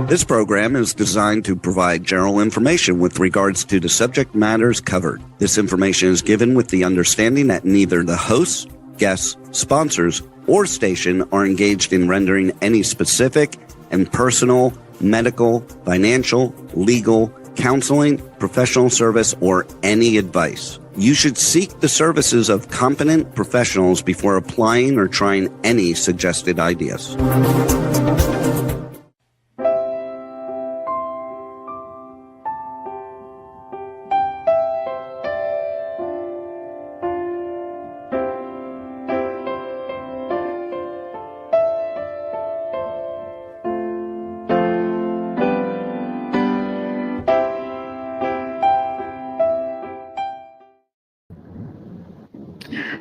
This program is designed to provide general information with regards to the subject matters covered. This information is given with the understanding that neither the hosts, guests, sponsors, or station are engaged in rendering any specific and personal, medical, financial, legal, counseling, professional service, or any advice. You should seek the services of competent professionals before applying or trying any suggested ideas.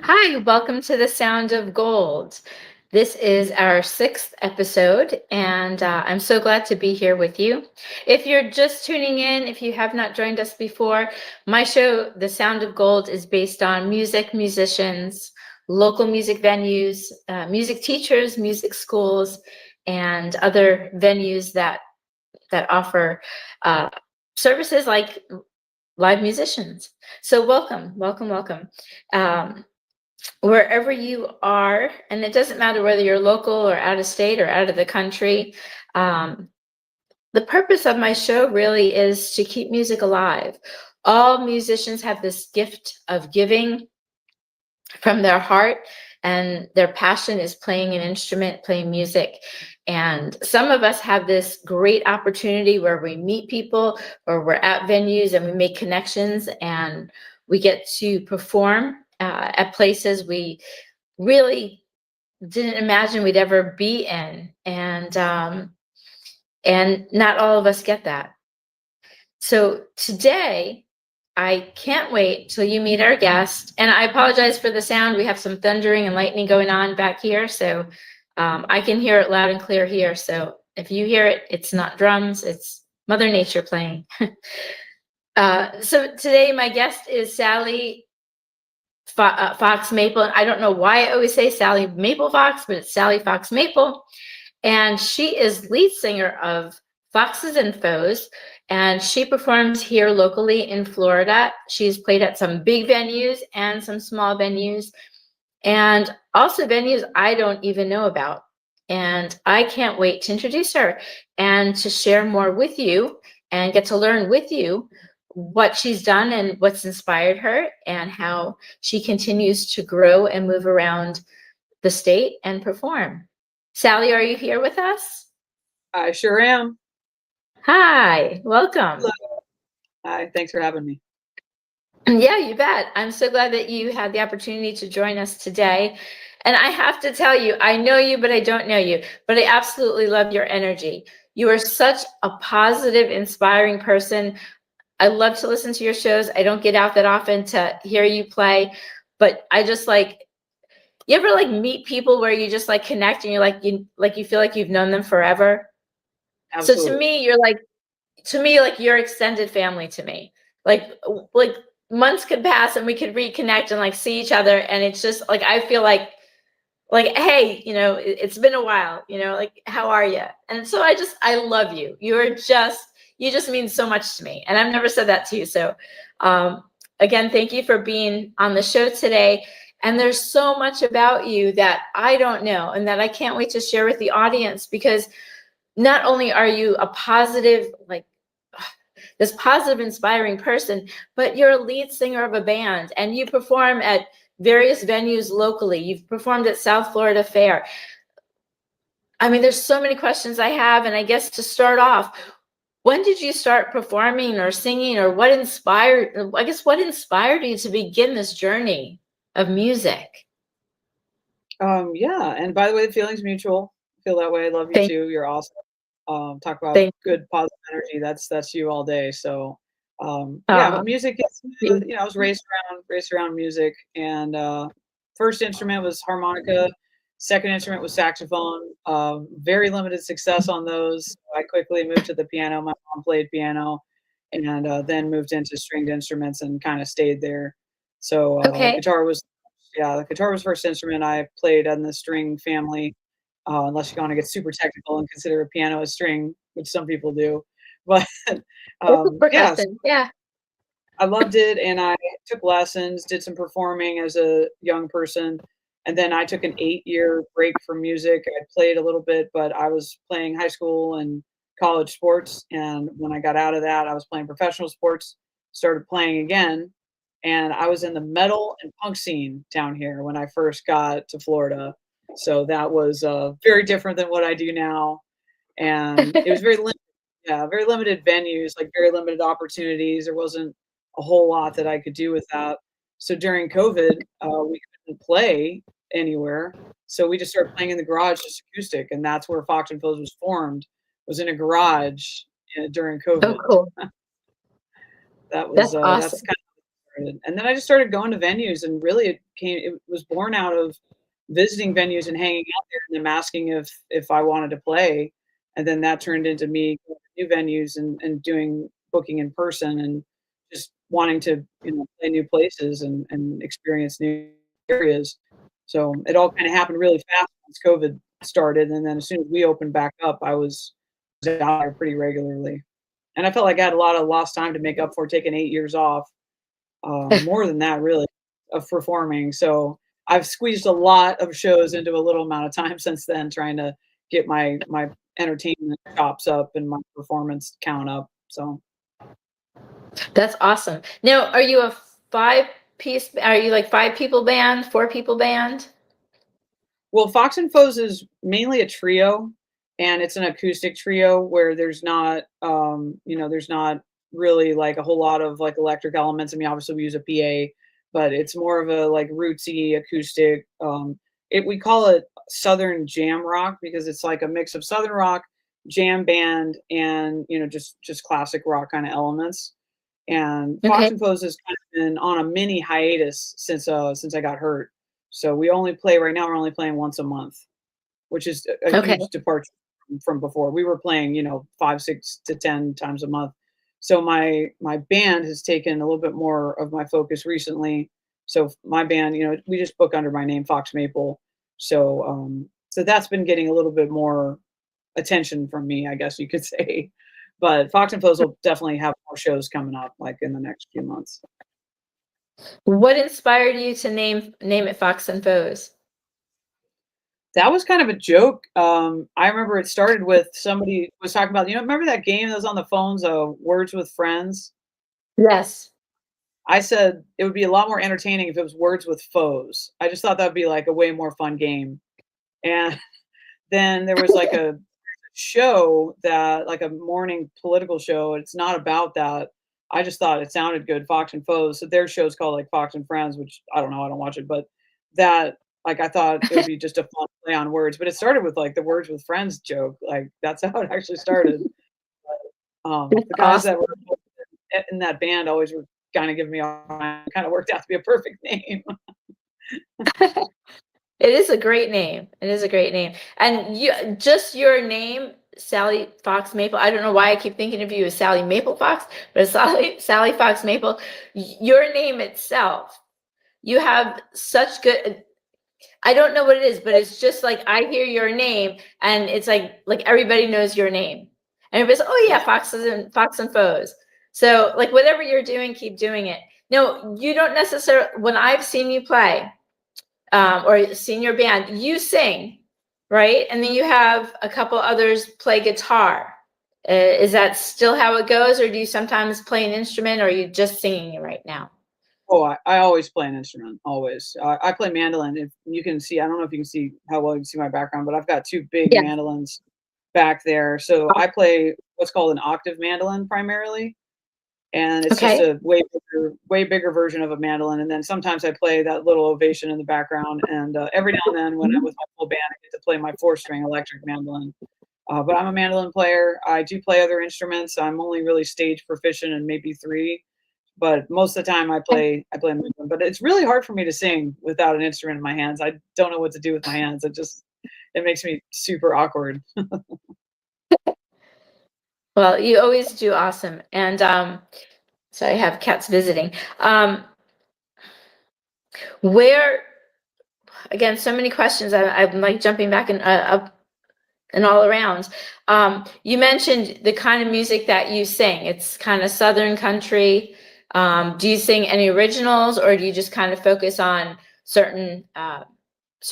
Hi, welcome to The Sound of Gold. This is our 6th episode, and I'm so glad to be here with you. If you're just tuning in, if you have not joined us before, my show, The Sound of Gold, is based on music, musicians, local music venues, music teachers, music schools, and other venues that offer services like live musicians. So welcome. Wherever you are, and it doesn't matter whether you're local or out of state or out of the country, the purpose of my show really is to keep music alive. All musicians have this gift of giving from their heart, and their passion is playing an instrument, playing music. And some of us have this great opportunity where we meet people or we're at venues and we make connections and we get to perform at places we really didn't imagine we'd ever be in, and not all of us get that. So today, I can't wait till you meet our guest. And I apologize for the sound. We have some thundering and lightning going on back here, so I can hear it loud and clear here. So if you hear it, it's not drums; it's Mother Nature playing. So today, my guest is Sally Fox Maple. And I don't know why I always say Sally Maple Fox, but it's Sally Fox Maple. And she is lead singer of Foxes and Foes, and she performs here locally in Florida. She's played at some big venues and some small venues, and also venues I don't even know about. And I can't wait to introduce her and to share more with you and get to learn with you what she's done and what's inspired her and how she continues to grow and move around the state and perform. Sally, are you here with us? I sure am. Hi, welcome. Hello. Hi, thanks for having me. Yeah, you bet. I'm so glad that you had the opportunity to join us today. And I have to tell you, I know you, but I don't know you, but I absolutely love your energy. You are such a positive, inspiring person. I love to listen to your shows. I don't get out that often to hear you play, but I just you ever meet people where you just connect and you feel like you've known them forever? Absolutely. So to me, you're extended family to me. Like months could pass and we could reconnect and see each other, and it's just I feel like hey, it's been a while, how are you? And so I love you. You just mean so much to me, and I've never said that to you. So again, thank you for being on the show today. And there's so much about you that I don't know and that I can't wait to share with the audience, because not only are you a positive, this positive, inspiring person, but you're a lead singer of a band and you perform at various venues locally. You've performed at South Florida Fair. I mean, there's so many questions I have. And I guess to start off, when did you start performing or singing, or what inspired you to begin this journey of music? Yeah, and by the way, the feeling's mutual. I feel that way. I love you too. You're awesome. Talk about good positive energy. That's you all day. So yeah, but music is, I was raised around music, and first instrument was harmonica, second instrument was saxophone. Very limited success on those. I quickly moved to the piano. My mom played piano, and then moved into stringed instruments and kind of stayed there. So Okay. the guitar was first instrument I played in the string family. Unless you want to get super technical and consider a piano a string which some people do. But Percussion, yeah. I loved it, and I took lessons, did some performing as a young person, and then I took an 8-year break from music. I played a little bit, but I was playing high school and college sports, and when I got out of that, I was playing professional sports, started playing again, and I was in the metal and punk scene down here when I first got to Florida. So that was very different than what I do now, and it was very limited. Yeah, very limited venues, like very limited opportunities. There wasn't a whole lot that I could do with that. So during COVID, we couldn't play anywhere. So we just started playing in the garage, just acoustic, and that's where Fox and Foes was formed. Was in a garage during Oh, COVID. cool. That was That's that's awesome. kind of how it started. And then I just started going to venues, and really it was born out of visiting venues and hanging out there, and them asking if I wanted to play, and then that turned into me going to new venues and doing booking in person and just wanting to, play new places and experience new areas. So it all kind of happened really fast once COVID started, and then as soon as we opened back up, I was out there pretty regularly. And I felt like I had a lot of lost time to make up for taking 8 years off, more than that really, of performing. So I've squeezed a lot of shows into a little amount of time since then, trying to get my entertainment chops up and my performance count up. So That's awesome. Now, are you a are you like 5 people band, 4 people band? well, Fox and Foes is mainly a trio, and it's an acoustic trio where there's not really like a whole lot of like electric elements. I mean, obviously we use a PA, but it's more of a like rootsy acoustic. We call it Southern jam rock because it's like a mix of Southern rock, jam band, and just classic rock kind of elements. And Fox Okay. and Foes has kind of been on a mini hiatus since I got hurt. So we only play right now. We're only playing once a month, which is a Okay. huge departure from before. We were playing, 5, 6 to 10 times a month. So my band has taken a little bit more of my focus recently. So my band, we just book under my name, Fox Maple. So that's been getting a little bit more attention from me, I guess you could say. But Fox and Foes will definitely have more shows coming up, like in the next few months. What inspired you to name it Fox and Foes? That was kind of a joke. I remember it started with somebody was talking about, remember that game that was on the phones, Words with Friends? Yes. I said it would be a lot more entertaining if it was Words with Foes. I just thought that would be like a way more fun game. And then there was like a show like a morning political show. It's not about that. I just thought it sounded good, Fox and Foes. So their show's called like Fox and Friends, which I don't know, I don't watch it, but that like I thought it would be just a fun play on words. But it started with like the Words with Friends joke. Like that's how it actually started. The guys that were in that band always were kind of giving me all kind of worked out to be a perfect name. It is a great name. It is a great name. And your name, Sally Fox Maple. I don't know why I keep thinking of you as Sally Maple Fox, but it's Sally Fox Maple. Your name itself, you have such good. I don't know what it is, but it's just like I hear your name, and it's like everybody knows your name, and everybody's oh yeah, Fox and Foes. So like whatever you're doing, keep doing it. No, you don't necessarily. When I've seen you play. Or seen your band, you sing, right? And then you have a couple others play guitar. Is that still how it goes, or do you sometimes play an instrument, or are you just singing right now? Oh, I always play an instrument, always. I play mandolin. If you can see, I don't know if you can see how well you can see my background, but I've got 2 big mandolins back there. So I play what's called an octave mandolin primarily. And it's just a way bigger version of a mandolin. And then sometimes I play that little ovation in the background. And every now and then when I'm with my full band, I get to play my 4-string electric mandolin. But I'm a mandolin player. I do play other instruments. I'm only really stage proficient in maybe 3. But most of the time I play mandolin. But it's really hard for me to sing without an instrument in my hands. I don't know what to do with my hands. It makes me super awkward. Well, you always do awesome. And so I have cats visiting. Where, again, so many questions. I'm like jumping back and up. and all around. You mentioned the kind of music that you sing. It's kind of Southern country. Do you sing any originals, or do you just kind of focus on certain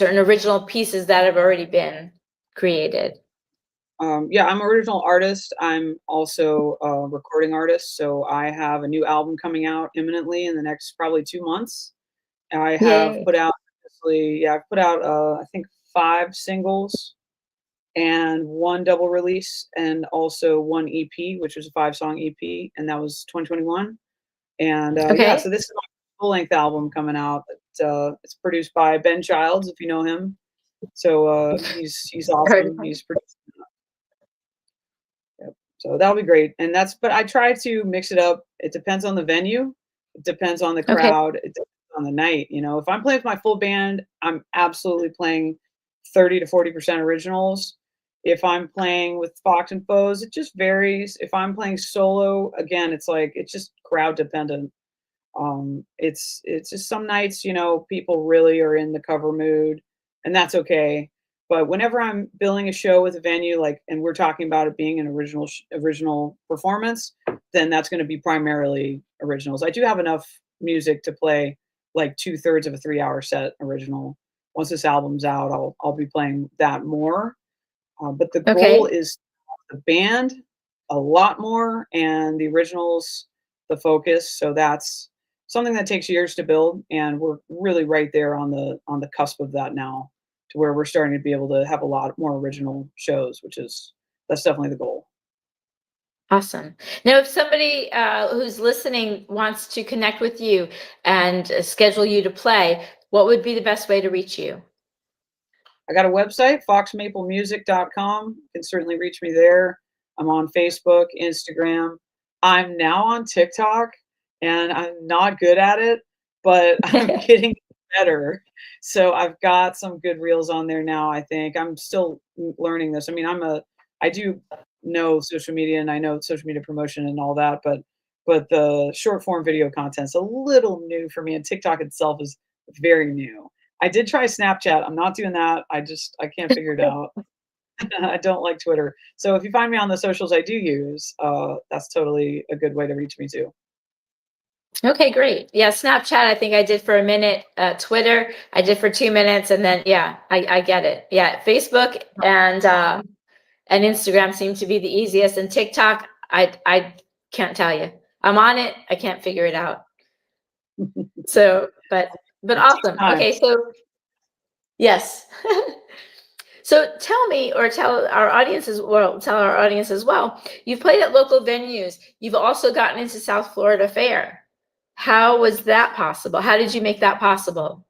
original pieces that have already been created? Yeah, I'm an original artist. I'm also a recording artist. So I have a new album coming out imminently in the next probably 2 months. I have Yay. put out, I've put out, I think 5 singles and 1 double release, and also 1 EP, which was a 5-song EP, and that was 2021. And yeah, Okay. so this is my full-length album coming out. It's produced by Ben Childs, if you know him. So he's Heard of awesome. them. He's produced. Yep. So that'll be great. And but I try to mix it up. It depends on the venue. It depends on the Okay. crowd. It depends on the night. If I'm playing with my full band, I'm absolutely playing 30 to 40% originals. If I'm playing with Fox and Foes, it just varies. If I'm playing solo, again, it's just crowd dependent. It's just some nights, people really are in the cover mood, and that's okay. But whenever I'm billing a show with a venue, and we're talking about it being an original performance, then that's going to be primarily originals. I do have enough music to play like 2/3 of a 3-hour set original. Once this album's out, I'll be playing that more. But the goal Okay. is the band a lot more, and the originals the focus. So that's something that takes years to build, and we're really right there on the cusp of that now, to where we're starting to be able to have a lot more original shows, that's definitely the goal. Awesome. Now, if somebody who's listening wants to connect with you and schedule you to play, what would be the best way to reach you? I got a website, foxmaplemusic.com. You can certainly reach me there. I'm on Facebook, Instagram. I'm now on TikTok, and I'm not good at it, but I'm getting better. So I've got some good reels on there now, I think. I'm still learning this. I mean, I do know social media, and I know social media promotion and all that, but the short form video content's a little new for me, and TikTok itself is very new. I did try Snapchat. I'm not doing that. I can't figure it out. I don't like Twitter. So if you find me on the socials I do use, that's totally a good way to reach me too. Okay, great. Yeah, Snapchat, I think I did for a minute. Twitter, I did for 2 minutes, and then yeah, I get it. Yeah, Facebook and Instagram seem to be the easiest, and TikTok, I can't tell you. I'm on it. I can't figure it out. So, but awesome. Okay, so yes. So tell me, or tell our audience as well, you've played at local venues. You've also gotten into South Florida Fair. How was that possible? How did you make that possible?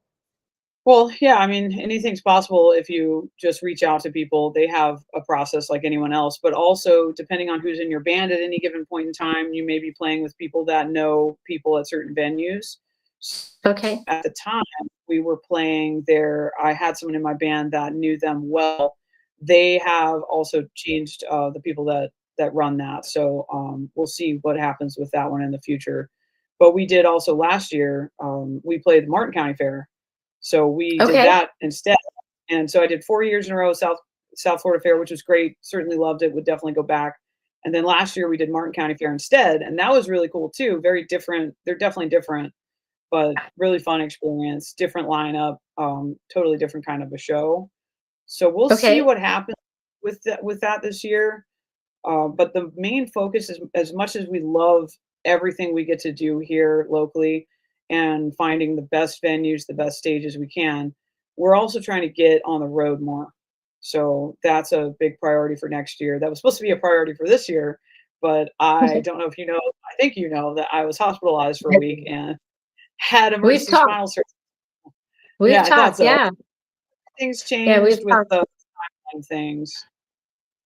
Well, yeah, I mean, anything's possible if you just reach out to people. They have a process like anyone else, but also depending on who's in your band at any given point in time, you may be playing with people that know people at certain venues. Okay. At the time we were playing there, I had someone in my band that knew them well. They have also changed the people that run that. So we'll see what happens with that one in the future. But we did also last year, we played the Martin County Fair. So we did that instead. And so I did 4 years in a row, South Florida Fair, which was great. Certainly loved it. Would definitely go back. And then last year we did Martin County Fair instead. And that was really cool too. Very different. They're definitely different, but really fun experience, different lineup, totally different kind of a show. So we'll see what happens with that this year. But the main focus is, as much as we love everything we get to do here locally and finding the best venues, the best stages we can, we're also trying to get on the road more. So that's a big priority for next year. That was supposed to be a priority for this year, but I don't know if you know, I think you know that I was hospitalized for a week and had emergency spinal surgery. We've talked, yeah. Things changed with the timeline things.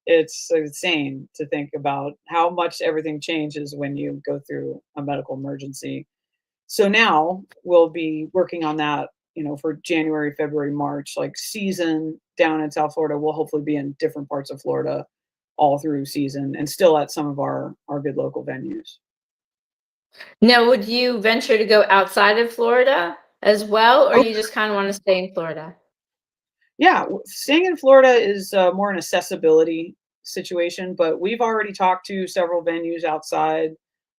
It's insane to think about how much everything changes when you go through a medical emergency. So now we'll be working on that, for January, February, March, like season down in South Florida. We'll hopefully be in different parts of Florida all through season and still at some of our good local venues. Now, would you venture to go outside of Florida as well, or you just kind of want to stay in Florida? Yeah, staying in Florida is more an accessibility situation, but we've already talked to several venues outside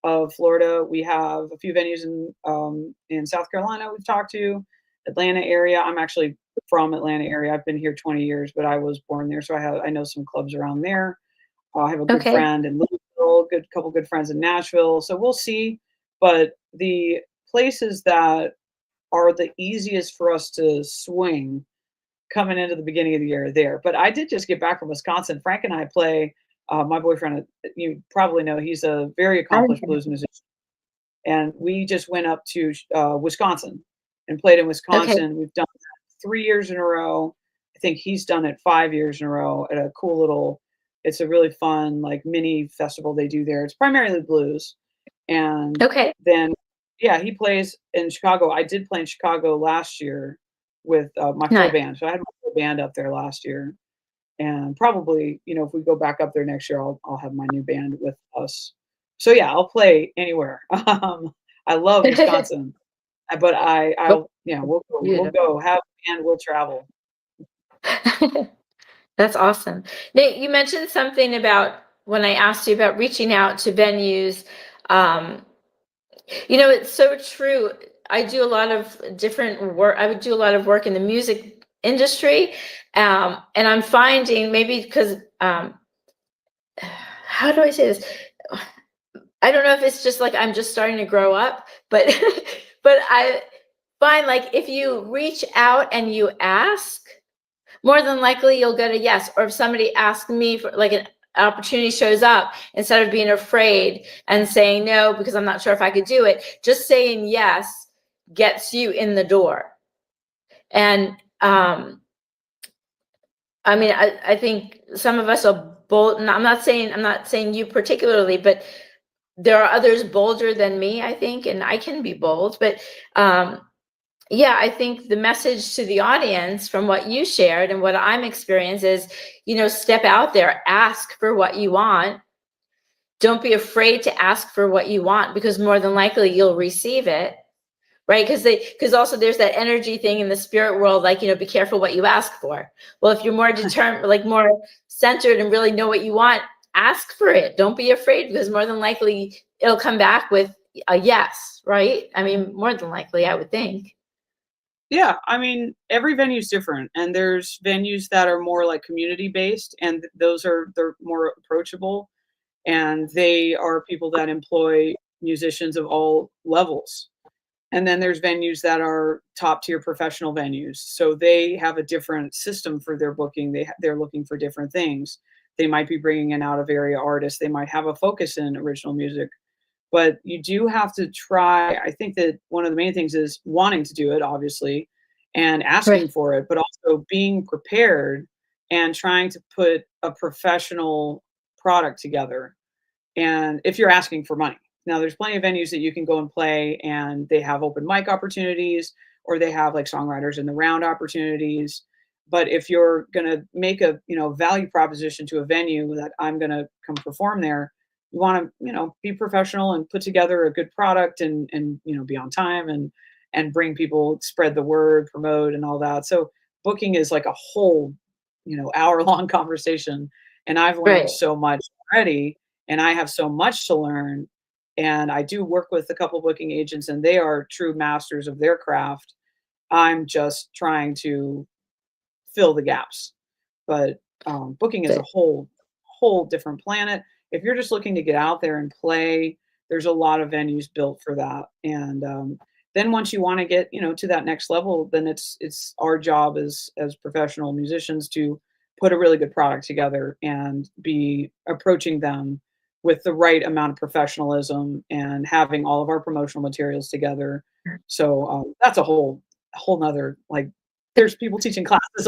of Florida. We have a few venues in South Carolina we've talked to, Atlanta area. I'm actually from Atlanta area. I've been here 20 years, but I was born there, so I know some clubs around there. I have a good Okay. friend in Louisville, couple good friends in Nashville. So we'll see. But the places that are the easiest for us to swing coming into the beginning of the year there. But I did just get back from Wisconsin. Frank and I play. My boyfriend, you probably know, he's a very accomplished blues musician, and we just went up to Wisconsin and played in Okay. Wisconsin. We've done that 3 years in a row. I think he's done it 5 years in a row at a cool little. It's a really fun like mini festival they do there. It's primarily blues, and Okay. then yeah, he plays in Chicago. I did play in Chicago last year with my full Nice. band. So I had my full band up there last year, and probably if we go back up there next year, I'll have my new band with us. So yeah, I'll play anywhere. I love Wisconsin, but I'll we'll Beautiful. go have a band, we'll travel. That's awesome. Nate, you mentioned something about when I asked you about reaching out to venues. Um, it's so true. I do a lot of different work. I would do a lot of work in the music industry. And I'm finding maybe because, how do I say this? I don't know if it's just like I'm just starting to grow up, but but I find like if you reach out and you ask, more than likely you'll get a yes. Or if somebody asks me for like an opportunity shows up, instead of being afraid and saying no because I'm not sure if I could do it, just saying yes gets you in the door. And I mean, I think some of us are bold, and I'm not saying you particularly, but there are others bolder than me, I think, and I can be bold. But yeah, I think the message to the audience from what you shared and what I'm experiencing is, step out there, ask for what you want. Don't be afraid to ask for what you want, because more than likely you'll receive it. Right? Because also there's that energy thing in the spirit world, like, be careful what you ask for. Well, if you're more determined, like more centered and really know what you want, ask for it. Don't be afraid, because more than likely it'll come back with a yes, right? I mean, more than likely, I would think. Yeah, I mean, every venue is different, and there's venues that are more like community based, and they're more approachable, and they are people that employ musicians of all levels. And then there's venues that are top tier professional venues. So they have a different system for their booking. They're looking for different things. They might be bringing in out of area artists. They might have a focus in original music. But you do have to try. I think that one of the main things is wanting to do it, obviously, and asking Right. for it, but also being prepared and trying to put a professional product together. And if you're asking for money. Now, there's plenty of venues that you can go and play, and they have open mic opportunities, or they have like songwriters in the round opportunities. But if you're going to make a value proposition to a venue that I'm going to come perform there, you want to be professional and put together a good product, and be on time, and bring people, spread the word, promote, and all that. So booking is like a whole hour long conversation, and I've learned Right. so much already, and I have so much to learn. And I do work with a couple booking agents, and they are true masters of their craft. I'm just trying to fill the gaps. But booking is a whole different planet. If you're just looking to get out there and play, there's a lot of venues built for that. And then once you want to get to that next level, then it's our job as professional musicians to put a really good product together and be approaching them with the right amount of professionalism and having all of our promotional materials together. So that's a whole nother, like, there's people teaching classes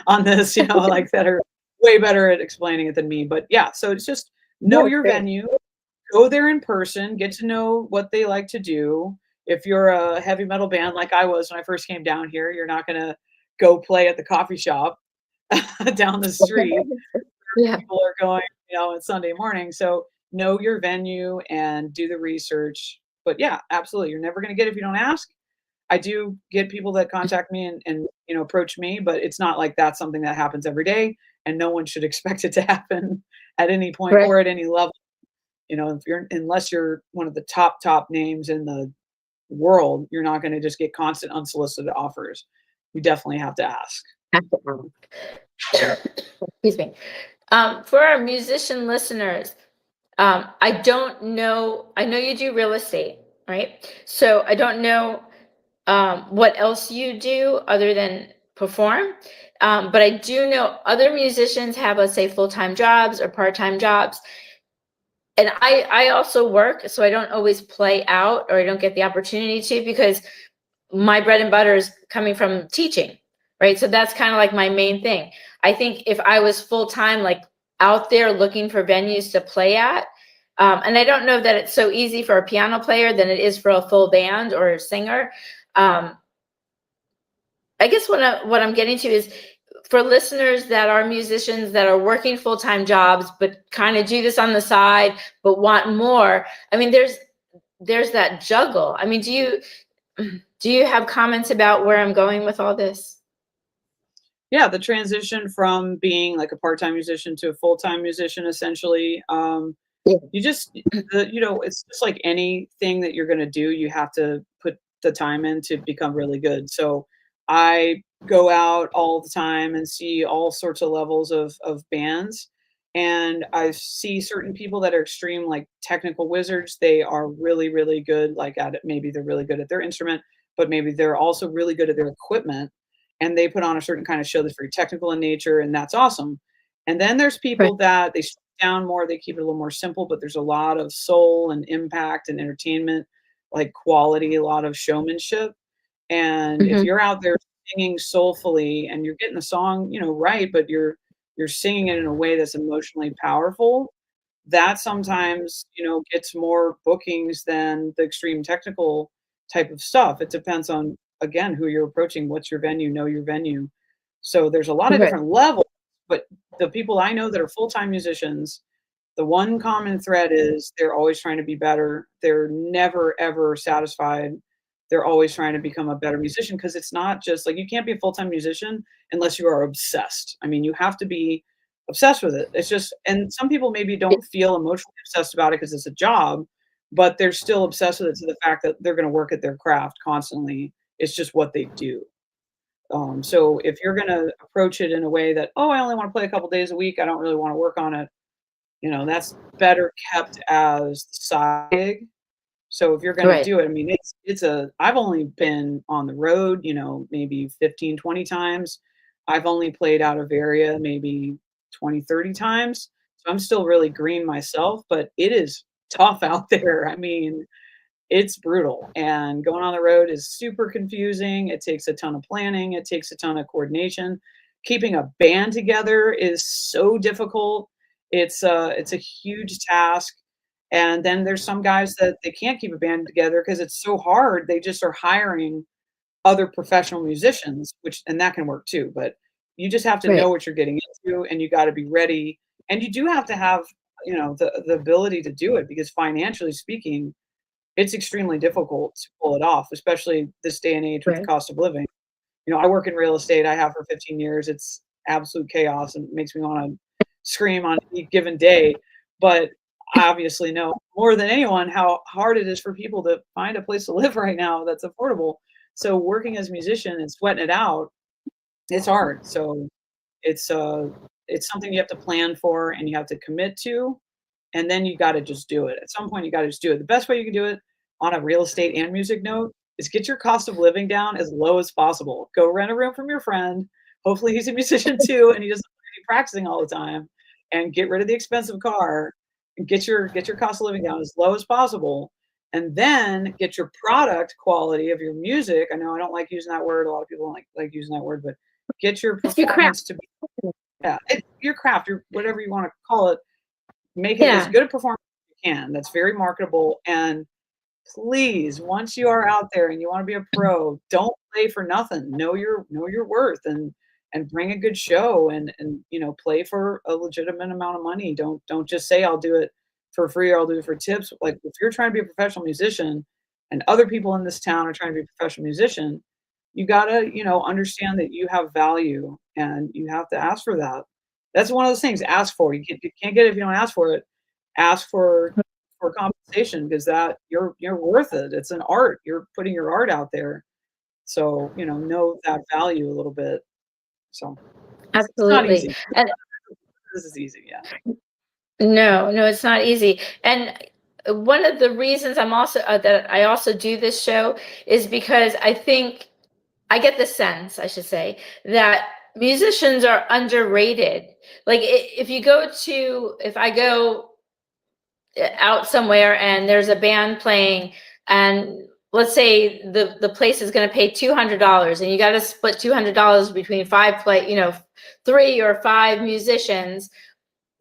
on this, like, that are way better at explaining it than me. But yeah, so it's just know That's your great. venue, go there in person, get to know what they like to do. If you're a heavy metal band like I was when I first came down here, you're not gonna go play at the coffee shop down the street. Yeah. People are going, on Sunday morning. So know your venue and do the research. But yeah, absolutely. You're never gonna get it if you don't ask. I do get people that contact me and approach me, but it's not like that's something that happens every day, and no one should expect it to happen at any point Right. or at any level. Unless you're one of the top names in the world, you're not going to just get constant unsolicited offers. You definitely have to ask. Excuse me. For our musician listeners, I don't know. I know you do real estate, right? So I don't know what else you do other than perform. But I do know other musicians have, let's say, full-time jobs or part-time jobs. And I also work, so I don't always play out, or I don't get the opportunity to, because my bread and butter is coming from teaching, right? So that's kind of like my main thing. I think if I was full-time, like out there looking for venues to play at, and I don't know that it's so easy for a piano player than it is for a full band or a singer. I guess what I'm getting to is, for listeners that are musicians that are working full-time jobs, but kind of do this on the side, but want more. I mean, there's that juggle. I mean, do you have comments about where I'm going with all this? Yeah, the transition from being like a part-time musician to a full-time musician, essentially. You just, it's just like anything that you're going to do, you have to put the time in to become really good. So I go out all the time and see all sorts of levels of bands. And I see certain people that are extreme, like technical wizards. They are really, really good, like at it. Maybe they're really good at their instrument, but maybe they're also really good at their equipment. And they put on a certain kind of show that's very technical in nature, and that's awesome. And then there's people that they down more, they keep it a little more simple, but there's a lot of soul and impact and entertainment, like quality, a lot of showmanship. And if you're out there singing soulfully and you're getting the song, right, but you're singing it in a way that's emotionally powerful, that sometimes, gets more bookings than the extreme technical type of stuff. It depends on, again, who you're approaching, what's your venue, know your venue. So there's a lot of different levels, but the people I know that are full-time musicians, the one common thread is they're always trying to be better. They're never, ever satisfied. They're always trying to become a better musician, because it's not just like, you can't be a full-time musician unless you are obsessed. I mean, you have to be obsessed with it. It's just, and some people maybe don't feel emotionally obsessed about it because it's a job, but they're still obsessed with it to the fact that they're going to work at their craft constantly. It's just what they do. So if you're going to approach it in a way that, I only want to play a couple days a week, I don't really want to work on it, that's better kept as the side gig. So if you're going to do it, I mean, I've only been on the road, maybe 15, 20 times. I've only played out of area maybe 20, 30 times. So I'm still really green myself, but it is tough out there. I mean, it's brutal, and going on the road is super confusing. It takes a ton of planning. It takes a ton of coordination. Keeping a band together is so difficult. It's a huge task. And then there's some guys that they can't keep a band together because it's so hard. They just are hiring other professional musicians, and that can work too. But you just have to know what you're getting into, and you got to be ready. And you do have to have, the ability to do it, because financially speaking, it's extremely difficult to pull it off, especially this day and age with the cost of living. I work in real estate. I have for 15 years. It's absolute chaos, and it makes me want to scream on any given day. But I obviously know more than anyone how hard it is for people to find a place to live right now that's affordable. So working as a musician and sweating it out, it's hard. So it's something you have to plan for and you have to commit to. And then you got to just do it. At some point, you got to just do it. The best way you can do it on a real estate and music note is get your cost of living down as low as possible. Go rent a room from your friend. Hopefully he's a musician too, and he doesn't be practicing all the time. And get rid of the expensive car and get your cost of living down as low as possible. And then get your product quality of your music. I know I don't like using that word. A lot of people don't like using that word, but get your performance to be your craft, your whatever you want to call it. Make it as good a performance as you can. That's very marketable. And please, once you are out there and you want to be a pro, don't play for nothing. Know your worth, and bring a good show, and play for a legitimate amount of money. Don't just say I'll do it for free or I'll do it for tips. Like, if you're trying to be a professional musician and other people in this town are trying to be a professional musician, you gotta, understand that you have value and you have to ask for that. That's one of those things, ask for. You can't get it if you don't ask for it. Ask for compensation because that you're worth it. It's an art. You're putting your art out there. So, know that value a little bit. So it's not Absolutely. easy. And This is easy, yeah. no, it's not easy. And one of the reasons I'm also that I also do this show is because I think I get the sense, I should say, that musicians are underrated. Like if I go out somewhere and there's a band playing, and let's say the place is going to pay $200, and you got to split $200 between three or five musicians.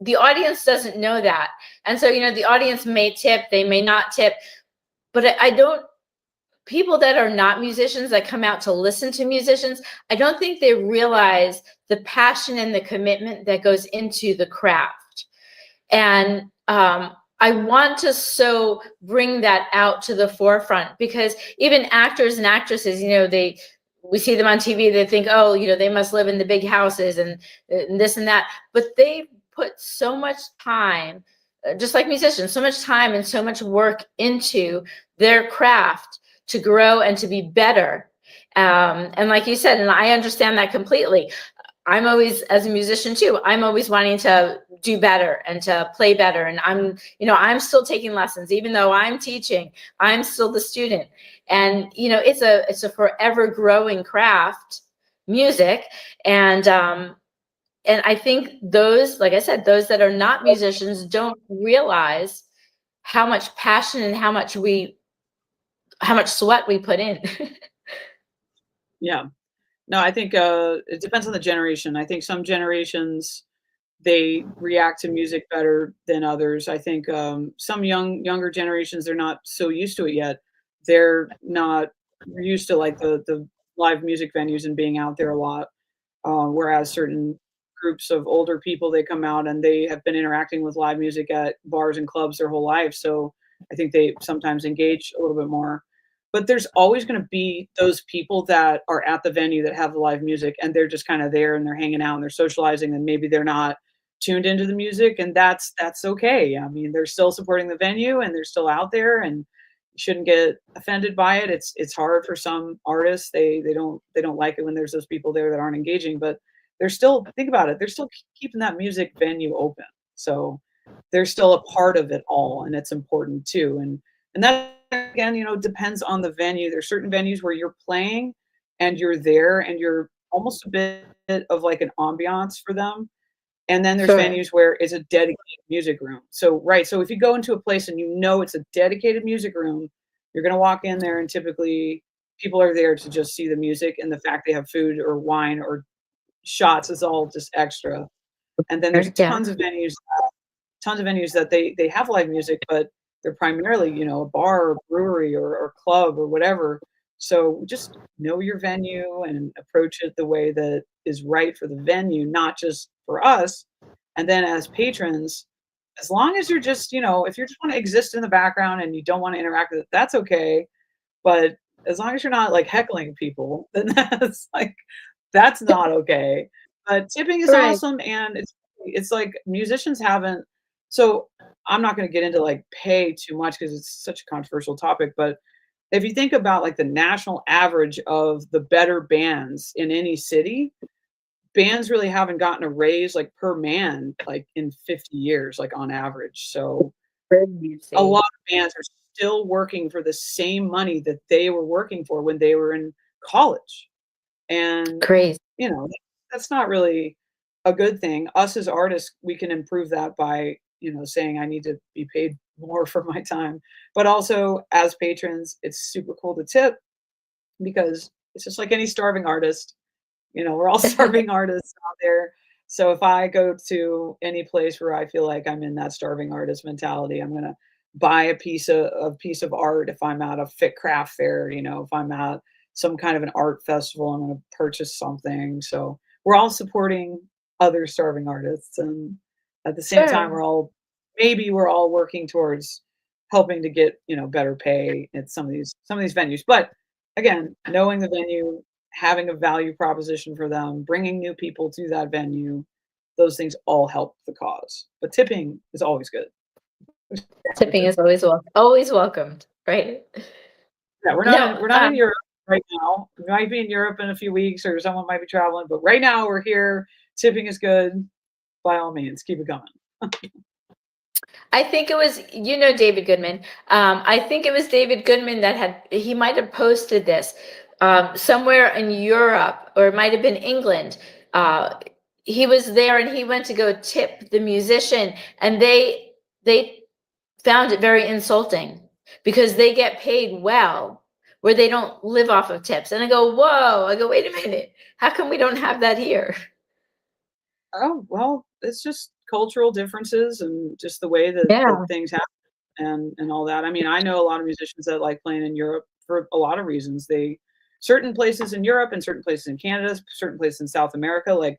The audience doesn't know that, and so the audience may tip, they may not tip, but I don't. People that are not musicians that come out to listen to musicians, I don't think they realize the passion and the commitment that goes into the craft. And I want to so bring that out to the forefront, because even actors and actresses, we see them on TV, they think, oh, they must live in the big houses and this and that, but they put so much time, just like musicians, so much time and so much work into their craft to grow and to be better. And like you said, and I understand that completely. I'm always, as a musician too, I'm always wanting to do better and to play better. And I'm still taking lessons, even though I'm teaching, I'm still the student. And, it's a forever growing craft, music. And I think those, like I said, those that are not musicians don't realize how much passion and how much sweat we put in. Yeah. No, I think it depends on the generation. I think some generations, they react to music better than others. I think some younger generations, they're not so used to it yet. They're not used to like the live music venues and being out there a lot. Whereas certain groups of older people, they come out and they have been interacting with live music at bars and clubs their whole life. So I think they sometimes engage a little bit more. But there's always going to be those people that are at the venue that have the live music and they're just kind of there and they're hanging out and they're socializing, and maybe they're not tuned into the music, and that's okay. I mean, they're still supporting the venue and they're still out there, and you shouldn't get offended by it. It's hard for some artists. They don't like it when there's those people there that aren't engaging, but they're still, think about it, they're still keeping that music venue open. So they're still a part of it all, and it's important too. And that, again, depends on the venue. There's certain venues where you're playing and you're there and you're almost a bit of like an ambiance for them. And then there's Sure. venues where it's a dedicated music room. So, right. So if you go into a place and it's a dedicated music room, you're going to walk in there and typically people are there to just see the music, and the fact they have food or wine or shots is all just extra. And then there's Yeah. tons of venues that they have live music, but they're primarily, a bar or brewery or club or whatever. So just know your venue and approach it the way that is right for the venue, not just for us. And then as patrons, as long as you're just, if you just want to exist in the background and you don't want to interact with it, that's okay. But as long as you're not like heckling people, then that's not okay. But tipping is Right. awesome, and it's like musicians haven't. So I'm not going to get into like pay too much because it's such a controversial topic. But if you think about like the national average of the better bands in any city, bands really haven't gotten a raise like per man like in 50 years, like on average. So a lot of bands are still working for the same money that they were working for when they were in college. And Crazy. that's not really a good thing. Us as artists, we can improve that by, saying I need to be paid more for my time. But also as patrons, it's super cool to tip because it's just like any starving artist. We're all starving artists out there. So if I go to any place where I feel like I'm in that starving artist mentality, I'm gonna buy a piece of art. If I'm at a Fit Craft fair, if I'm at some kind of an art festival, I'm gonna purchase something. So we're all supporting other starving artists, and at the same time, Sure. we're all working towards helping to get, better pay at some of these venues. But again, knowing the venue, having a value proposition for them, bringing new people to that venue, those things all help the cause. But tipping is always good. Tipping is always welcomed, right? Yeah, we're not in Europe right now. We might be in Europe in a few weeks, or someone might be traveling, but right now we're here. Tipping is good. By all means, keep it going. I think it was, David Goodman. I think it was David Goodman he might have posted this somewhere in Europe, or it might have been England. He was there and he went to go tip the musician, and they found it very insulting because they get paid well where they don't live off of tips. And I go, wait a minute. How come we don't have that here? Oh, well, it's just cultural differences and just the way that things happen and all that. I mean, I know a lot of musicians that like playing in Europe for a lot of reasons. Certain places in Europe and certain places in Canada, certain places in South America, like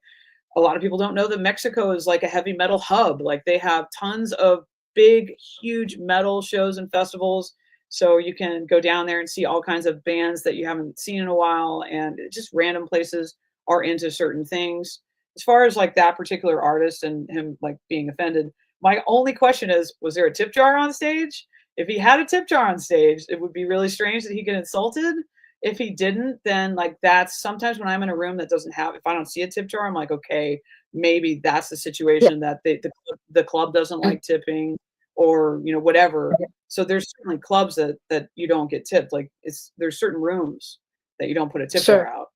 a lot of people don't know that Mexico is like a heavy metal hub. Like they have tons of big, huge metal shows and festivals. So you can go down there and see all kinds of bands that you haven't seen in a while, and just random places are into certain things. As far as like that particular artist and him like being offended, my only question is, was there a tip jar on stage? If he had a tip jar on stage, it would be really strange that he get insulted. If he didn't, then like that's sometimes when I'm in a room that doesn't have, if I don't see a tip jar, I'm like, okay, maybe that's the situation that the club doesn't like tipping, or whatever. So there's certainly clubs that you don't get tipped. Like there's certain rooms that you don't put a tip jar out.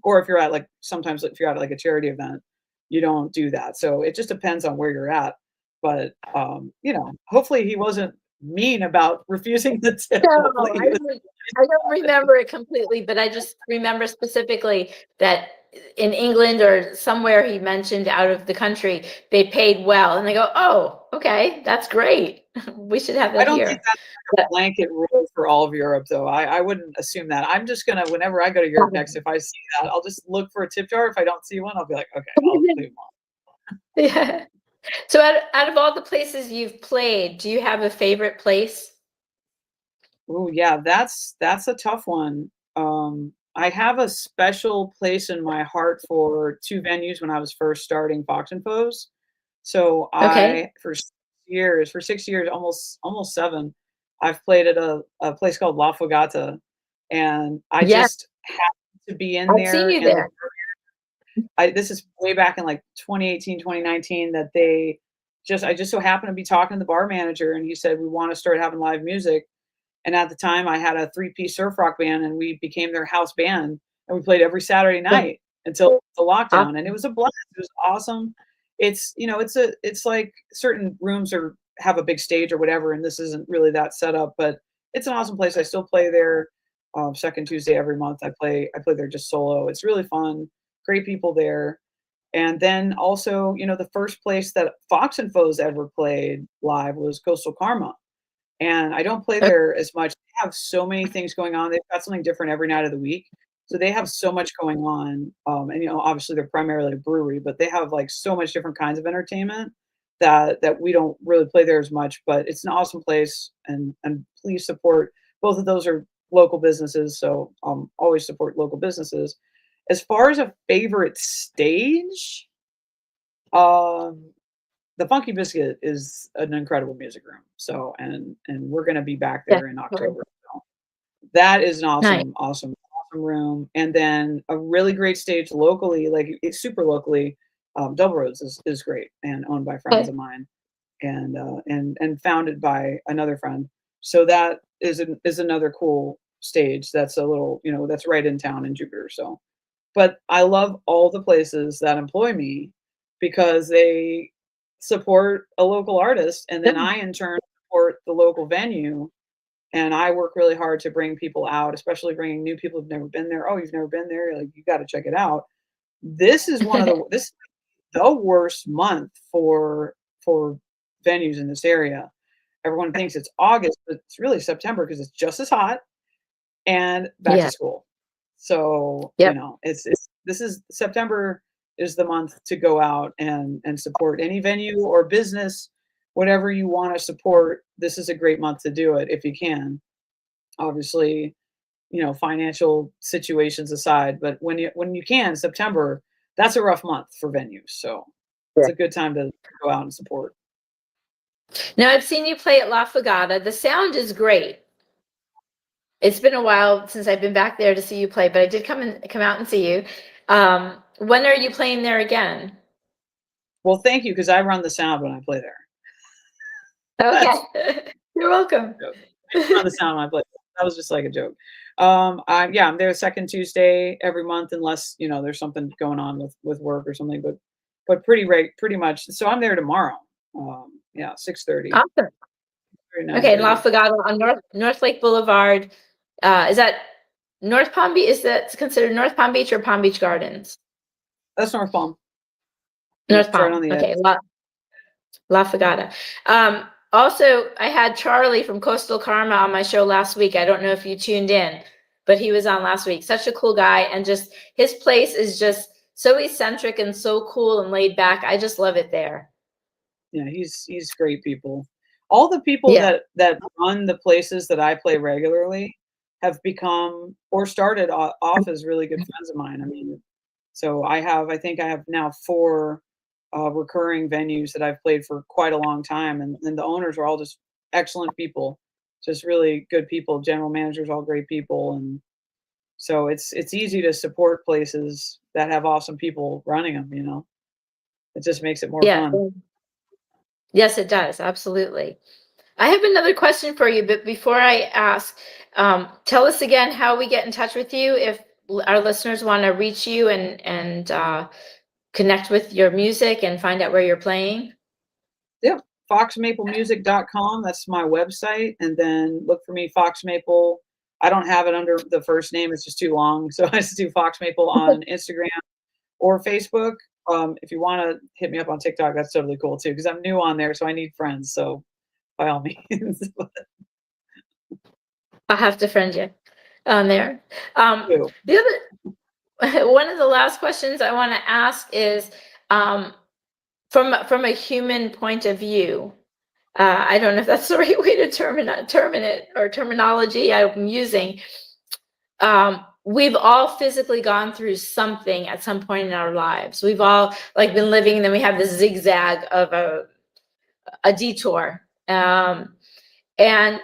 Or if you're at sometimes if you're at like a charity event, you don't do that. So it just depends on where you're at. But hopefully he wasn't mean about refusing the tip. No, I don't remember it completely, but I just remember specifically that in England or somewhere he mentioned out of the country, they paid well. And they go, oh, okay, that's great. We should have that here. I don't think that's a blanket rule for all of Europe, though. I wouldn't assume that. I'm just going to, whenever I go to Europe next, if I see that, I'll just look for a tip jar. If I don't see one, I'll be like, okay, I'll leave on. Yeah. So out of all the places you've played, do you have a favorite place? Oh, yeah, that's a tough one. I have a special place in my heart for two venues when I was first starting Fox and Foes. So for 6 years, almost 7, I've played at a place called La Fogata, and I just happened to be in there. I've seen you there. This is way back in like 2018, 2019 that I just so happened to be talking to the bar manager, and he said, we want to start having live music. And at the time I had a 3-piece surf rock band, and we became their house band, and we played every Saturday night until the lockdown. And it was a blast. It was awesome. It's, it's like certain rooms have a big stage or whatever, and this isn't really that setup, but it's an awesome place. I still play there second Tuesday every month. I play there just solo. It's really fun. Great people there. And then also, the first place that Fox and Foes ever played live was Coastal Karma. And I don't play there as much. They have so many things going on. They've got something different every night of the week. So they have so much going on. And, obviously they're primarily a brewery, but they have like so much different kinds of entertainment that we don't really play there as much. But it's an awesome place. And please support. Both of those are local businesses. So always support local businesses. As far as a favorite stage, the Funky Biscuit is an incredible music room. So, and we're going to be back there in October. So that is an awesome room. And then a really great stage locally, like it's super locally. Double Roads is great and owned by friends of mine, and founded by another friend. So that is another cool stage. That's a little, that's right in town in Jupiter. So. But I love all the places that employ me because they support a local artist, and then I in turn support the local venue, and I work really hard to bring people out, especially bringing new people who've never been there. Oh, you've never been there? Like, you got to check it out. This is this is the worst month for venues in this area. Everyone thinks it's August, but it's really September because it's just as hot and back to school. So, this is September is the month to go out and support any venue or business whatever you want to support, this is a great month to do it if you can. Obviously, financial situations aside, but when you can, September, that's a rough month for venues. So it's a good time to go out and support. Now, I've seen you play at La Fagata. The sound is great. It's been a while since I've been back there to see you play, but I did come out and see you. When are you playing there again? Well, thank you, because I run the sound when I play there. Okay. You're welcome. I run the sound when I play. That was just like a joke. I'm there second Tuesday every month, unless there's something going on with work or something. But pretty much. So I'm there tomorrow. 6:30. Awesome. Okay, La Fagata on North Lake Boulevard. Is that North Palm Beach? Is that considered North Palm Beach or Palm Beach Gardens? That's North Palm. North Palm. On the okay, La Fagata. Also, I had Charlie from Coastal Karma on my show last week. I don't know if you tuned in, but he was on last week. Such a cool guy, and just his place is just so eccentric and so cool and laid back. I just love it there. Yeah, he's great people. All the people that run the places that I play regularly have become or started off as really good friends of mine. I mean, so I think I have now 4 recurring venues that I've played for quite a long time, and the owners are all just excellent people, just really good people. General managers, all great people, and so it's easy to support places that have awesome people running them. It just makes it more fun. Yes, it does. Absolutely. I have another question for you, but before I ask, tell us again how we get in touch with you if our listeners want to reach you and connect with your music and find out where you're playing. Yep. FoxMapleMusic.com. That's my website. And then look for me, Fox Maple. I don't have it under the first name. It's just too long. So I just do Fox Maple on Instagram or Facebook. If you want to hit me up on TikTok, that's totally cool too, because I'm new on there, so I need friends. So by all means. I'll have to friend you on there. One of the last questions I want to ask is, from a human point of view, I don't know if that's the right way to term it or terminology I'm using. We've all physically gone through something at some point in our lives. We've all been living, and then we have this zigzag of a detour. And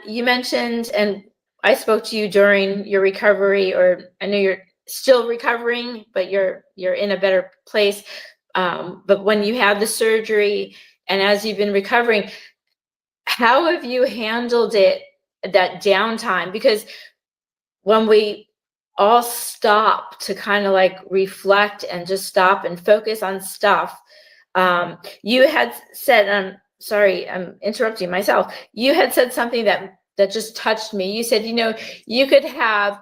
you mentioned, and I spoke to you during your recovery, or I know you're still recovering, but you're in a better place. But when you had the surgery and as you've been recovering, how have you handled it, that downtime? Because when we all stop to kind of reflect and just stop and focus on stuff, you had said, sorry, I'm interrupting myself. You had said something that just touched me. You said, you could have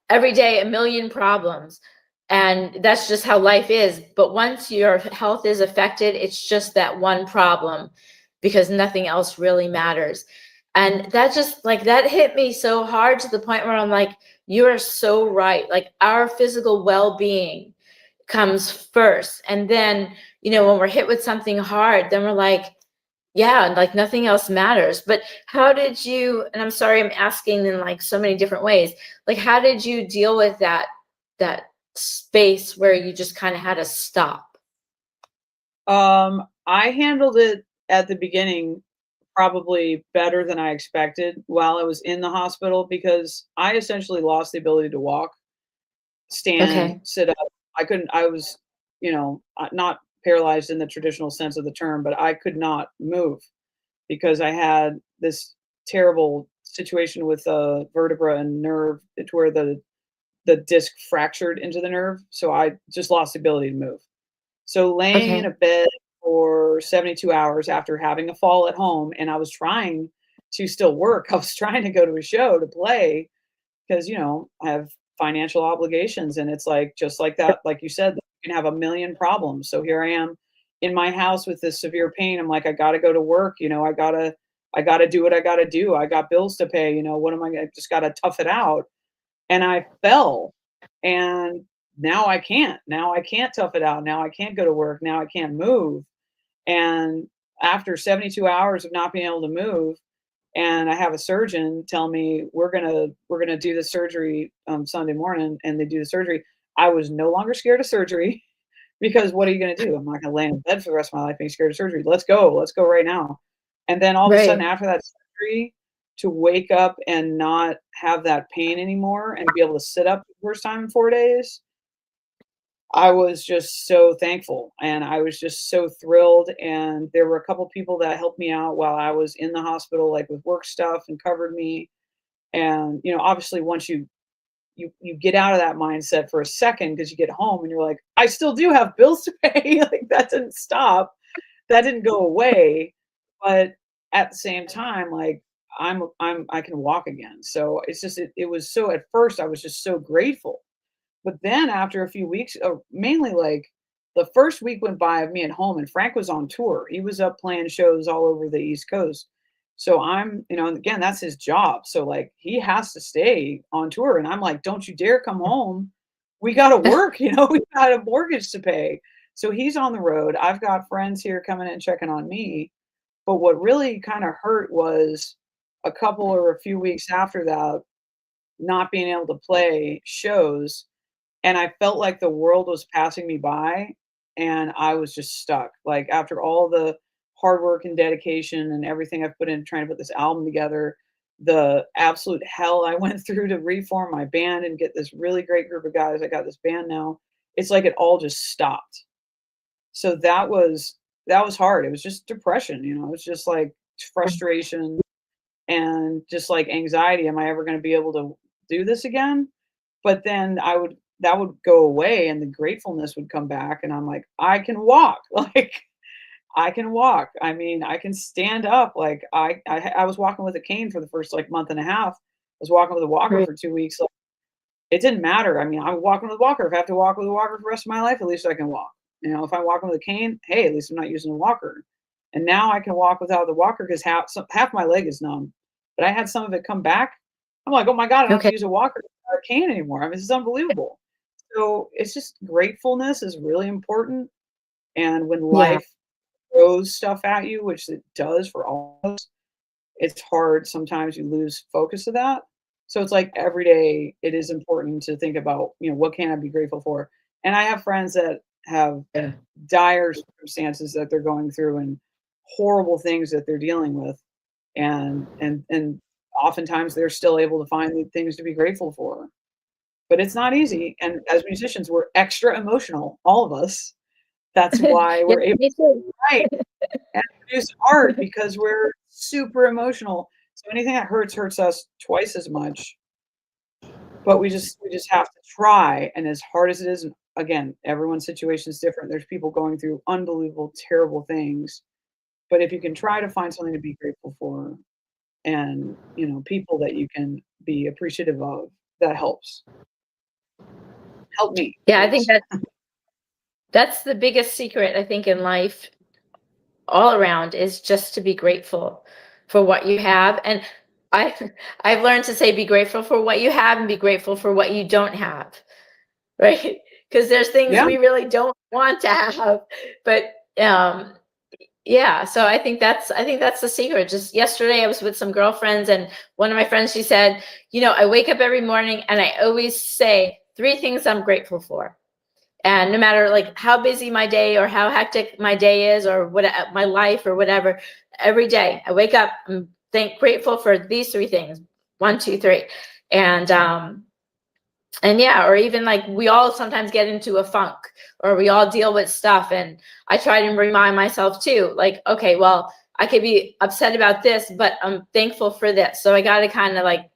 every day 1 million problems, and that's just how life is. But once your health is affected, it's just that one problem, because nothing else really matters. And that just that hit me so hard, to the point where I'm like, you are so right. Our physical well-being comes first. And then, when we're hit with something hard, then we're like, yeah, nothing else matters. But how did you, and I'm sorry, I'm asking in so many different ways, how did you deal with that space where you just kind of had to stop? I handled it at the beginning probably better than I expected while I was in the hospital, because I essentially lost the ability to walk, stand, sit up. I was, not paralyzed in the traditional sense of the term, but I could not move because I had this terrible situation with a vertebra and nerve, to where the disc fractured into the nerve. So I just lost the ability to move. So laying in a bed for 72 hours after having a fall at home, and I was trying to still work. I was trying to go to a show to play, because, I have financial obligations, and it's just like that. Like you said, you can have 1 million problems. So here I am in my house with this severe pain. I'm like, I got to go to work. I got to do what I got to do. I got bills to pay. What am I just got to tough it out. And I fell, and now I can't tough it out. Now I can't go to work. Now I can't move. And after 72 hours of not being able to move, and I have a surgeon tell me we're gonna do the surgery Sunday morning, and they do the surgery. I was no longer scared of surgery because what are you gonna do? I'm not gonna lay in bed for the rest of my life being scared of surgery. Let's go right now. And then all of a sudden after that surgery, to wake up and not have that pain anymore and be able to sit up the first time in 4 days, I was just so thankful, and I was just so thrilled. And there were a couple people that helped me out while I was in the hospital, like with work stuff, and covered me. And obviously, once you get out of that mindset for a second, because you get home and you're like, I still do have bills to pay. Like, that didn't stop, that didn't go away. But at the same time, like, I can walk again. So it's just it was so, at first I was just so grateful. But then after a few weeks, mainly like the first week went by of me at home, and Frank was on tour. He was up playing shows all over the East Coast. So I'm, and again, that's his job. So like he has to stay on tour. And I'm like, don't you dare come home. We got to work, we got a mortgage to pay. So he's on the road. I've got friends here coming in and checking on me. But what really kind of hurt was a couple or a few weeks after that, not being able to play shows. And I felt like the world was passing me by, and I was just stuck. Like, after all the hard work and dedication and everything I've put in trying to put this album together, the absolute hell I went through to reform my band and get this really great group of guys. I got this band now. It's like it all just stopped. So that was hard. It was just depression, it was just like frustration and just like anxiety. Am I ever going to be able to do this again? But then that would go away, and the gratefulness would come back, and I'm like, I can walk. Like, I can walk. I mean, I can stand up. Like, I was walking with a cane for the first like month and a half. I was walking with a walker for 2 weeks. Like, it didn't matter. I mean, I'm walking with a walker. If I have to walk with a walker for the rest of my life, at least I can walk. If I'm walking with a cane, hey, at least I'm not using a walker. And now I can walk without the walker because half my leg is numb. But I had some of it come back. I'm like, oh my God, I don't have to use a walker or a cane anymore. I mean, this is unbelievable. So it's just, gratefulness is really important. And when life throws stuff at you, which it does for all of us, it's hard. Sometimes you lose focus of that. So it's like every day it is important to think about, what can I be grateful for? And I have friends that have dire circumstances that they're going through and horrible things that they're dealing with. And oftentimes they're still able to find things to be grateful for. But it's not easy. And as musicians, we're extra emotional, all of us. That's why we're able to write and produce art, because we're super emotional. So anything that hurts us twice as much. But we just have to try. And as hard as it is, and again, everyone's situation is different. There's people going through unbelievable, terrible things. But if you can try to find something to be grateful for, and people that you can be appreciative of, that helps. Help me. Yeah, I think that's the biggest secret, I think, in life all around, is just to be grateful for what you have. And I've learned to say, be grateful for what you have and be grateful for what you don't have, right? Because there's things we really don't want to have. But yeah, so I think that's the secret. Just yesterday I was with some girlfriends, and one of my friends, she said, I wake up every morning and I always say 3 things I'm grateful for. And no matter like how busy my day or how hectic my day is, or what my life or whatever, every day I wake up, I'm grateful for these 3 things. 1, 2, 3. And yeah, or even like we all sometimes get into a funk, or we all deal with stuff. And I try to remind myself too, like, okay, well, I could be upset about this, but I'm thankful for this. So I got to kind of like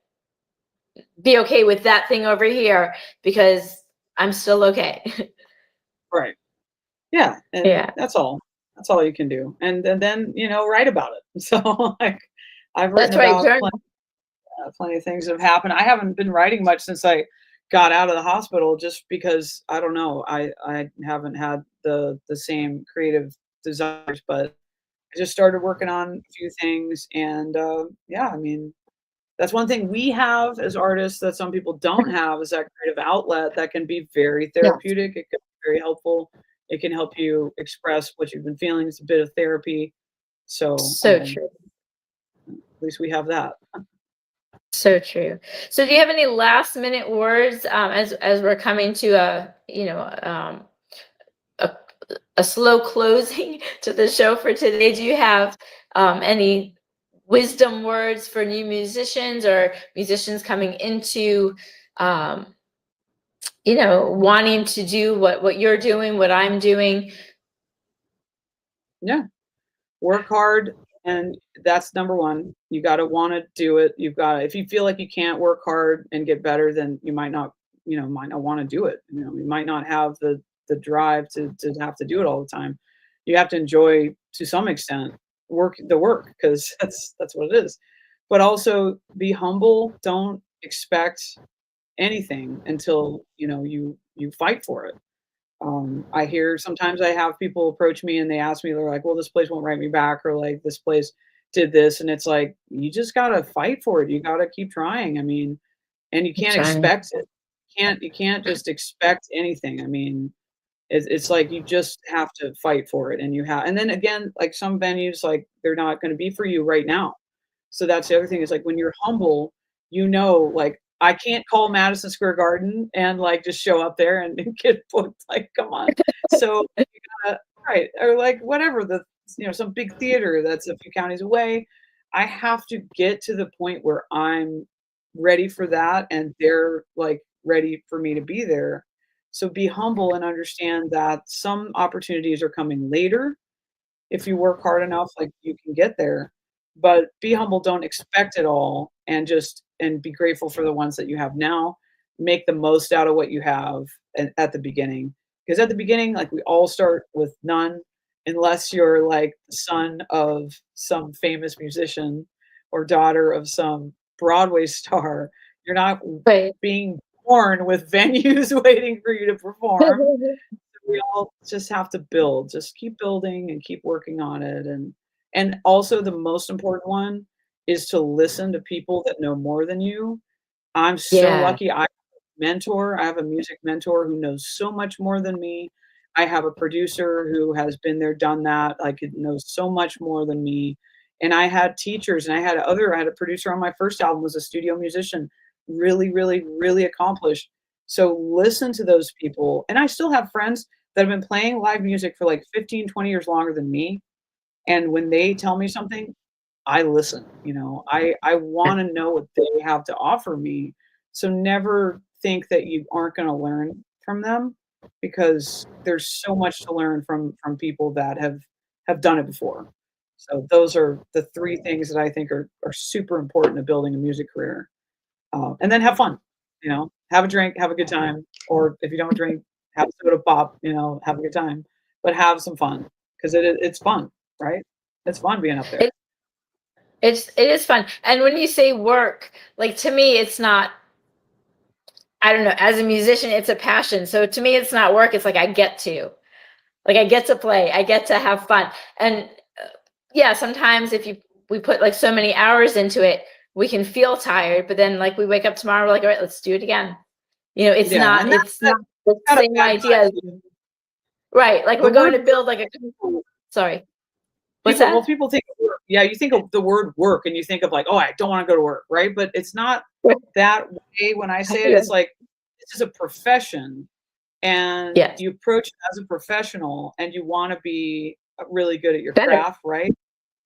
be okay with that thing over here, because I'm still okay. Right. Yeah. And that's all you can do. And then, write about it. So like, I've written about plenty of things that have happened. I haven't been writing much since I got out of the hospital, just because I don't know, I haven't had the same creative desires, but I just started working on a few things. And I mean, that's one thing we have as artists that some people don't have, is that creative outlet that can be very therapeutic. It can be very helpful. It can help you express what you've been feeling. It's a bit of therapy. So True. At least we have that. So true. So do you have any last minute words as we're coming to a slow closing to the show for today? Do you have any wisdom words for new musicians or musicians coming into wanting to do what you're doing, what I'm doing? Yeah. Work hard, and that's number one. You got to want to do it. If you feel like you can't work hard and get better, then you might not want to do it. You might not have the drive to have to do it all the time. You have to enjoy, to some extent, work, because that's what it is. But also be humble. Don't expect anything until you fight for it. Sometimes I have people approach me and they ask me, they're like, well, this place won't write me back, or like this place did this. And it's like, you just got to fight for it. You got to keep trying. I mean, and you can't expect it. You can't just expect anything. I mean, it's like, you just have to fight for it. And then again, like some venues, like they're not going to be for you right now. So that's the other thing, is like, when you're humble, like, I can't call Madison Square Garden and like just show up there and get booked. Like, come on. So you gotta, right, or like whatever, some big theater that's a few counties away. I have to get to the point where I'm ready for that, and they're like ready for me to be there. So be humble and understand that some opportunities are coming later. If you work hard enough, like, you can get there. But be humble, don't expect it all, and be grateful for the ones that you have now. Make the most out of what you have at the beginning. Because at the beginning, like, we all start with none, unless you're like the son of some famous musician or daughter of some Broadway star. You're not being born with venues waiting for you to perform. We all just have to build. Just keep building and keep working on it. And also, the most important one is to listen to people that know more than you. I'm so lucky. I have a music mentor who knows so much more than me. I have a producer who has been there, done that, like, it knows so much more than me. And I had teachers, and I had a producer on my first album, was a studio musician, really, really, really accomplished. So listen to those people. And I still have friends that have been playing live music for like 15, 20 years longer than me. And when they tell me something, I listen. I want to know what they have to offer me. So never think that you aren't going to learn from them, because there's so much to learn from people that have done it before. So those are the three things that I think are super important to building a music career. And then have fun. Have a drink, have a good time, or if you don't drink, have a soda pop. Have a good time, but have some fun, because it's fun, right? It's fun being up there. It is fun. And when you say work, like, to me, it's not, I don't know, as a musician, it's a passion. So to me, it's not work. It's like, I get to play, I get to have fun. And sometimes we put like so many hours into it, we can feel tired, but then like we wake up tomorrow, we're like, all right, let's do it again. It's not the same idea. Right. Like, we're going to build like sorry. What's that? Well, people think of work. Yeah, you think of the word work and you think of like, oh, I don't want to go to work, right? But it's not that way. When I say it, it's like, this is a profession, and you approach it as a professional, and you want to be really good at your craft, right?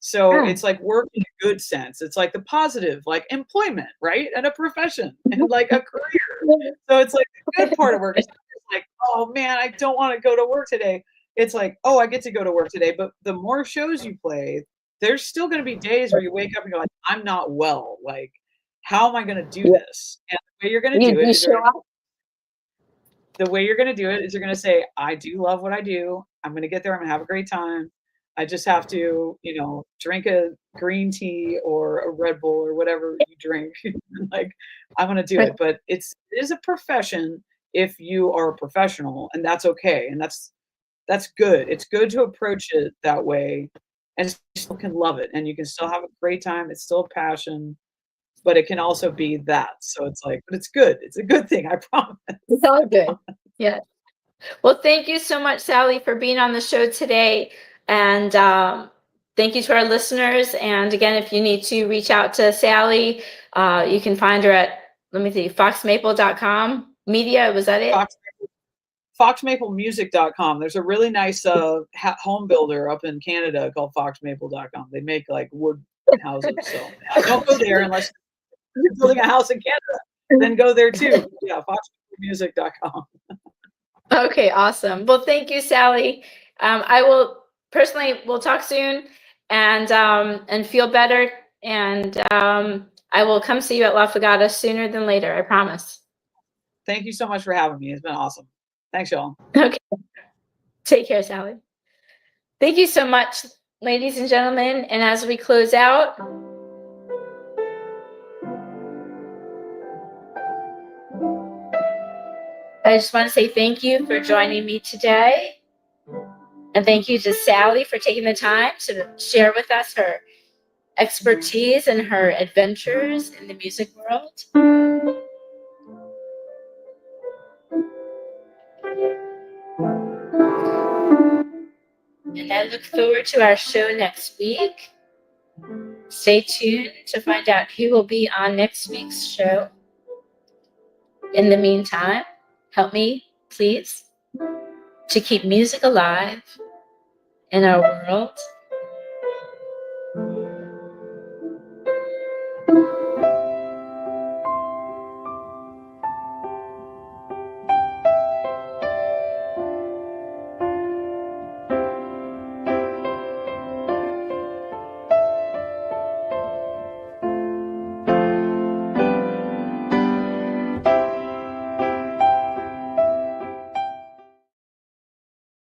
So it's like work in a good sense. It's like the positive, like employment, right? And a profession, and like a career. So it's like the good part of work. It's like, oh man, I don't want to go to work today. It's like, oh, I get to go to work today. But the more shows you play, there's still going to be days where you wake up and you're like, I'm not well. Like, how am I going to do this? And the way you're going to do it is you're going to say, I do love what I do. I'm going to get there. I'm going to have a great time. I just have to, drink a green tea or a Red Bull or whatever you drink. Like, I'm going to do it. But it is a profession if you are a professional, and that's okay. And that's good. It's good to approach it that way, and you still can love it, and you can still have a great time. It's still a passion, but it can also be that. So it's like, but it's good. It's a good thing. I promise. It's all good. Yeah. Well, thank you so much, Sally, for being on the show today. And thank you to our listeners. And again, if you need to reach out to Sally, you can find her at, let me see, foxmaple.com. Media, was that it? Foxmaplemusic.com. There's a really nice home builder up in Canada called foxmaple.com. They make like wood houses. So don't go there unless you're building a house in Canada. Then go there too. Yeah, foxmaplemusic.com. Okay, awesome. Well, thank you, Sally. I will personally, we'll talk soon and feel better. And I will come see you at La Fogata sooner than later. I promise. Thank you so much for having me. It's been awesome. Thanks, y'all. Okay. Take care, Sally. Thank you so much, ladies and gentlemen. And as we close out, I just want to say thank you for joining me today. And thank you to Sally for taking the time to share with us her expertise and her adventures in the music world. And I look forward to our show next week. Stay tuned to find out who will be on next week's show. In the meantime, help me, please, to keep music alive in our world